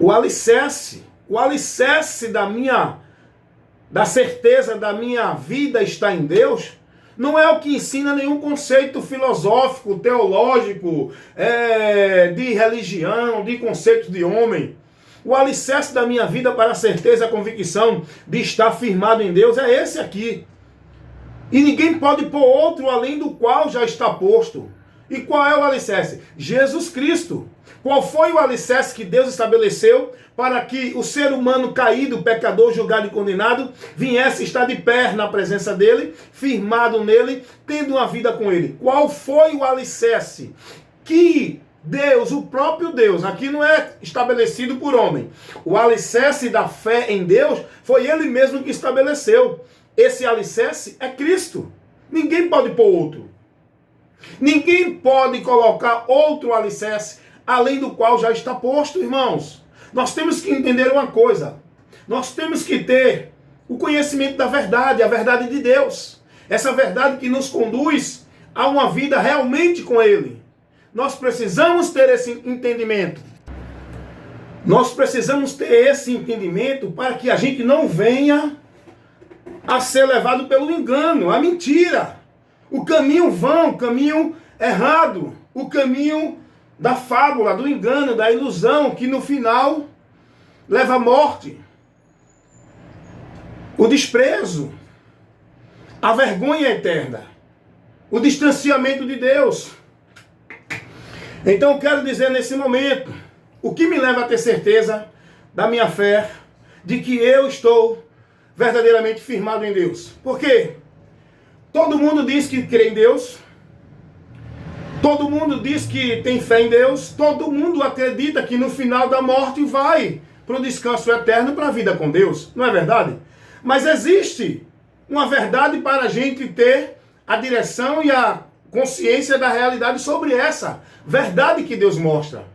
O alicerce da certeza da minha vida está em Deus, não é o que ensina nenhum conceito filosófico, teológico, de religião, de conceito de homem. O alicerce da minha vida para a certeza e a convicção de estar firmado em Deus é esse aqui. E ninguém pode pôr outro além do qual já está posto. E qual é o alicerce? Jesus Cristo. Qual foi o alicerce que Deus estabeleceu para que o ser humano caído, pecador, julgado e condenado, viesse estar de pé na presença dele, firmado nele, tendo uma vida com ele? Qual foi o alicerce que Deus, o próprio Deus, aqui não é estabelecido por homem, o alicerce da fé em Deus foi ele mesmo que estabeleceu. Esse alicerce é Cristo. Ninguém pode pôr outro. Ninguém pode colocar outro alicerce além do qual já está posto, irmãos. Nós temos que entender uma coisa. Nós temos que ter o conhecimento da verdade, a verdade de Deus. Essa verdade que nos conduz a uma vida realmente com Ele. Nós precisamos ter esse entendimento. Nós precisamos ter esse entendimento para que a gente não venha a ser levado pelo engano, a mentira, o caminho vão, o caminho errado, o caminho da fábula, do engano, da ilusão, que no final leva à morte, o desprezo, a vergonha eterna, o distanciamento de Deus. Então eu quero dizer nesse momento, o que me leva a ter certeza da minha fé, de que eu estou verdadeiramente firmado em Deus. Por quê? Todo mundo diz que crê em Deus, todo mundo diz que tem fé em Deus, todo mundo acredita que no final da morte vai para o descanso eterno, para a vida com Deus, não é verdade? Mas existe uma verdade para a gente ter a direção e a consciência da realidade sobre essa verdade que Deus mostra.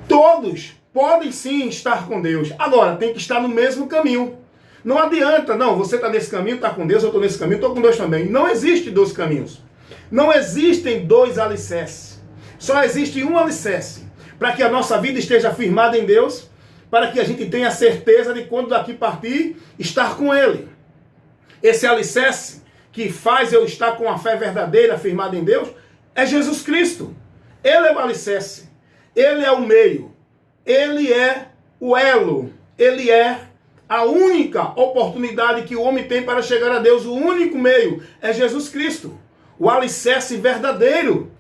Todos podem sim estar com Deus, agora tem que estar no mesmo caminho. Não adianta, não, você está nesse caminho, está com Deus, eu estou nesse caminho, estou com Deus também. Não existe dois caminhos. Não existem dois alicerces. Só existe um alicerce. Para que a nossa vida esteja firmada em Deus, para que a gente tenha certeza de quando daqui partir, estar com Ele. Esse alicerce que faz eu estar com a fé verdadeira, firmada em Deus, é Jesus Cristo. Ele é o alicerce. Ele é o meio. Ele é o elo. Ele é a única oportunidade que o homem tem para chegar a Deus, o único meio é Jesus Cristo. O alicerce verdadeiro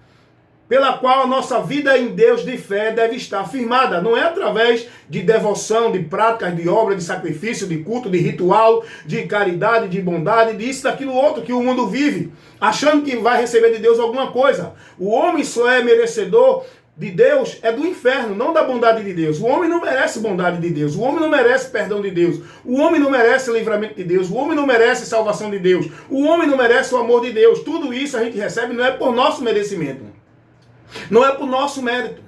pela qual a nossa vida em Deus de fé deve estar firmada. Não é através de devoção, de práticas, de obra, de sacrifício, de culto, de ritual, de caridade, de bondade, disso, daquilo outro que o mundo vive, achando que vai receber de Deus alguma coisa. O homem só é merecedor de Deus é do inferno, não da bondade de Deus. O homem não merece bondade de Deus. O homem não merece perdão de Deus. O homem não merece livramento de Deus. O homem não merece salvação de Deus. O homem não merece o amor de Deus. Tudo isso a gente recebe não é por nosso merecimento. Não é por nosso mérito.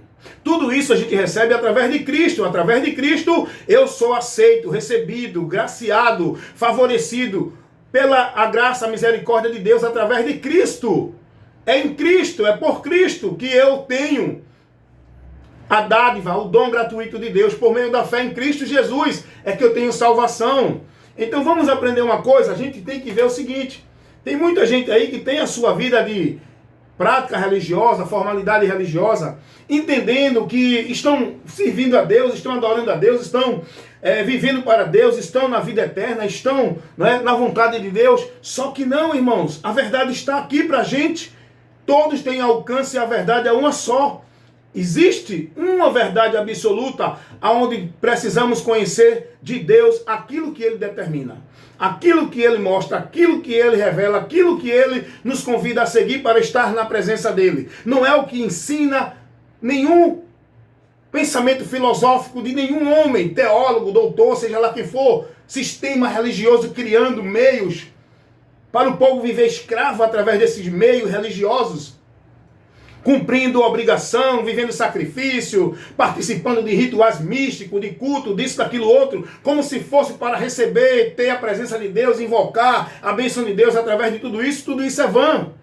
Tudo isso a gente recebe através de Cristo. Através de Cristo eu sou aceito, recebido, graciado, favorecido pela a graça, a misericórdia de Deus através de Cristo. É em Cristo, é por Cristo que eu tenho a dádiva, o dom gratuito de Deus, por meio da fé em Cristo Jesus, é que eu tenho salvação. Então vamos aprender uma coisa, a gente tem que ver o seguinte, tem muita gente aí que tem a sua vida de prática religiosa, formalidade religiosa, entendendo que estão servindo a Deus, estão adorando a Deus, estão vivendo para Deus, estão na vida eterna, estão na vontade de Deus, só que não, irmãos, a verdade está aqui para a gente, todos têm alcance e a verdade é uma só. Existe uma verdade absoluta onde precisamos conhecer de Deus aquilo que Ele determina, aquilo que Ele mostra, aquilo que Ele revela, aquilo que Ele nos convida a seguir para estar na presença dEle. Não é o que ensina nenhum pensamento filosófico de nenhum homem, teólogo, doutor, seja lá quem for, sistema religioso criando meios para o povo viver escravo através desses meios religiosos, cumprindo obrigação, vivendo sacrifício, participando de rituais místicos, de culto, disso, daquilo outro, como se fosse para receber, ter a presença de Deus, invocar a bênção de Deus através de tudo isso é vã.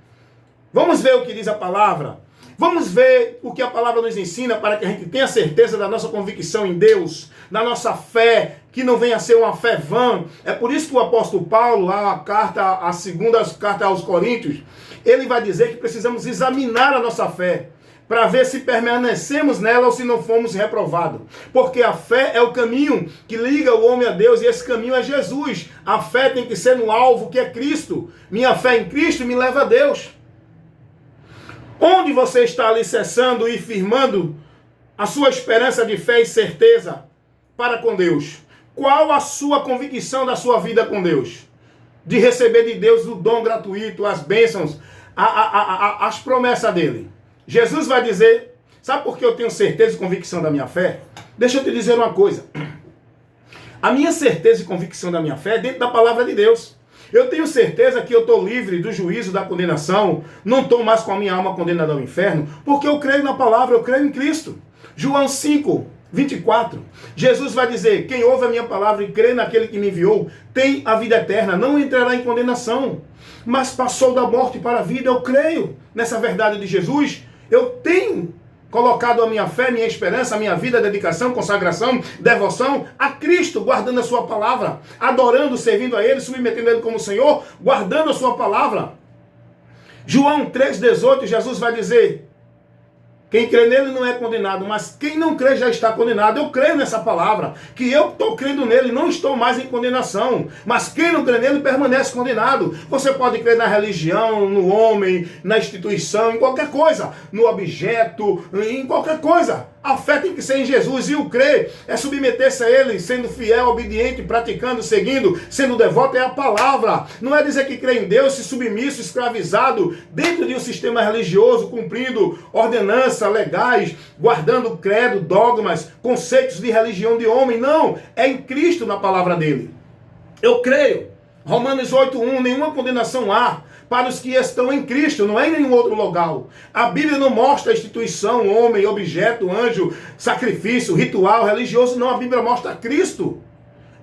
Vamos ver o que diz a palavra. Vamos ver o que a palavra nos ensina para que a gente tenha certeza da nossa convicção em Deus, da nossa fé, que não venha a ser uma fé vã. É por isso que o apóstolo Paulo, a segunda carta aos Coríntios, ele vai dizer que precisamos examinar a nossa fé, para ver se permanecemos nela ou se não fomos reprovados. Porque a fé é o caminho que liga o homem a Deus, e esse caminho é Jesus. A fé tem que ser no alvo, que é Cristo. Minha fé em Cristo me leva a Deus. Onde você está alicerçando e firmando a sua esperança de fé e certeza para com Deus? Qual a sua convicção da sua vida com Deus? De receber de Deus o dom gratuito, as bênçãos, as promessas dele. Jesus vai dizer, sabe por que eu tenho certeza e convicção da minha fé? Deixa eu te dizer uma coisa. A minha certeza e convicção da minha fé é dentro da palavra de Deus. Eu tenho certeza que eu estou livre do juízo, da condenação, não estou mais com a minha alma condenada ao inferno, porque eu creio na palavra, eu creio em Cristo. João 5, 24. Jesus vai dizer, quem ouve a minha palavra e crê naquele que me enviou, tem a vida eterna, não entrará em condenação, mas passou da morte para a vida. Eu creio nessa verdade de Jesus. Eu tenho colocado a minha fé, minha esperança, a minha vida, dedicação, consagração, devoção a Cristo, guardando a sua palavra, adorando, servindo a Ele, submetendo a Ele como Senhor, guardando a sua palavra. João 3,18, Jesus vai dizer, quem crê nele não é condenado, mas quem não crê já está condenado. Eu creio nessa palavra, que eu estou crendo nele, não estou mais em condenação. Mas quem não crê nele permanece condenado. Você pode crer na religião, no homem, na instituição, em qualquer coisa, no objeto, em qualquer coisa. A fé tem que ser em Jesus, e o crer é submeter-se a Ele, sendo fiel, obediente, praticando, seguindo, sendo devoto, é a palavra. Não é dizer que crê em Deus, se submisso, escravizado, dentro de um sistema religioso, cumprindo ordenanças legais, guardando credo, dogmas, conceitos de religião de homem. Não, é em Cristo, na palavra dele. Eu creio. Romanos 8:1, nenhuma condenação há para os que estão em Cristo, não é em nenhum outro local. A Bíblia não mostra a instituição, homem, objeto, anjo, sacrifício, ritual, religioso, não. A Bíblia mostra Cristo.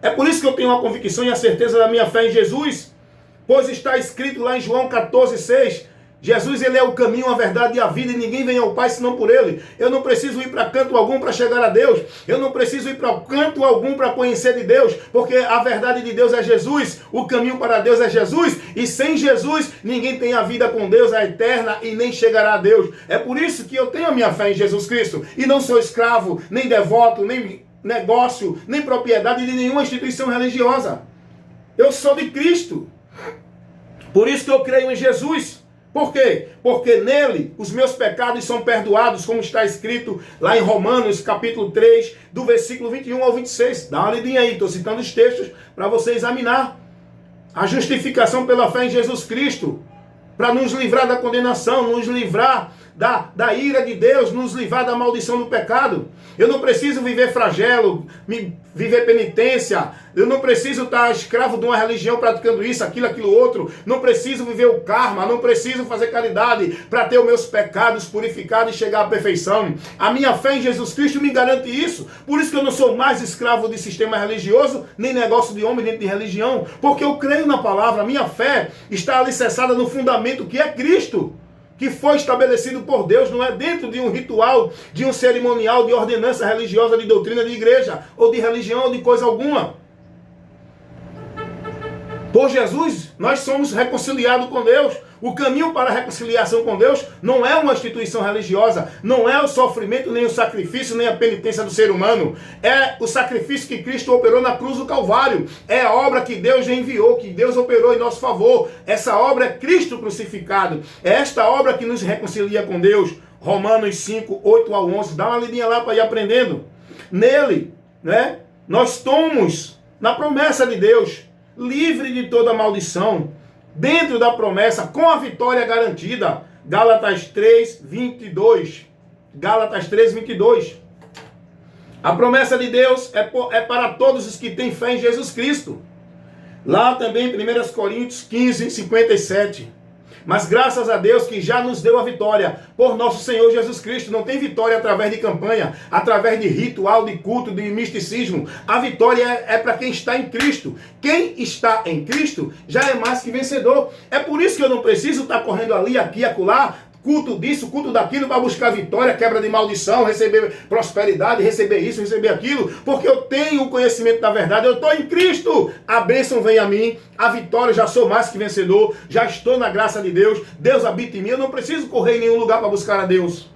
É por isso que eu tenho a convicção e a certeza da minha fé em Jesus, pois está escrito lá em João 14:6, Jesus, ele é o caminho, a verdade e a vida, e ninguém vem ao Pai senão por ele. Eu não preciso ir para canto algum para chegar a Deus. Eu não preciso ir para canto algum para conhecer de Deus, porque a verdade de Deus é Jesus, o caminho para Deus é Jesus, e sem Jesus ninguém tem a vida com Deus, a eterna, e nem chegará a Deus. É por isso que eu tenho a minha fé em Jesus Cristo, e não sou escravo, nem devoto, nem negócio, nem propriedade de nenhuma instituição religiosa. Eu sou de Cristo. Por isso que eu creio em Jesus. Por quê? Porque nele os meus pecados são perdoados, como está escrito lá em Romanos, capítulo 3, do versículo 21 ao 26. Dá uma lidinha aí, estou citando os textos para você examinar. A justificação pela fé em Jesus Cristo, para nos livrar da condenação, nos livrar da ira de Deus, nos livrar da maldição do pecado. Eu não preciso viver flagelo, viver penitência. Eu não preciso estar escravo de uma religião praticando isso, aquilo outro. Não preciso viver o karma, não preciso fazer caridade para ter os meus pecados purificados e chegar à perfeição. A minha fé em Jesus Cristo me garante isso. Por isso que eu não sou mais escravo de sistema religioso, nem negócio de homem dentro de religião. Porque eu creio na palavra. A minha fé está alicerçada no fundamento que é Cristo, que foi estabelecido por Deus, não é dentro de um ritual, de um cerimonial, de ordenança religiosa, de doutrina de igreja, ou de religião, ou de coisa alguma. Por Jesus, nós somos reconciliados com Deus. O caminho para a reconciliação com Deus não é uma instituição religiosa, não é o sofrimento, nem o sacrifício, nem a penitência do ser humano. É o sacrifício que Cristo operou na cruz do Calvário. É a obra que Deus enviou, que Deus operou em nosso favor. Essa obra é Cristo crucificado. É esta obra que nos reconcilia com Deus. Romanos 5, 8 ao 11. Dá uma lidinha lá para ir aprendendo. Nele, né, nós estamos na promessa de Deus, livre de toda maldição, dentro da promessa, com a vitória garantida. Gálatas 3, 22. Gálatas 3, 22. A promessa de Deus é para todos os que têm fé em Jesus Cristo. Lá também, 1 Coríntios 15, 57. Mas graças a Deus que já nos deu a vitória por nosso Senhor Jesus Cristo. Não tem vitória através de campanha, através de ritual, de culto, de misticismo. A vitória é para quem está em Cristo. Quem está em Cristo já é mais que vencedor. É por isso que eu não preciso estar correndo ali, aqui, acolá, culto disso, culto daquilo, para buscar vitória, quebra de maldição, receber prosperidade, receber isso, receber aquilo, porque eu tenho o conhecimento da verdade, eu estou em Cristo, a bênção vem a mim, a vitória, já sou mais que vencedor, já estou na graça de Deus, Deus habita em mim, eu não preciso correr em nenhum lugar para buscar a Deus.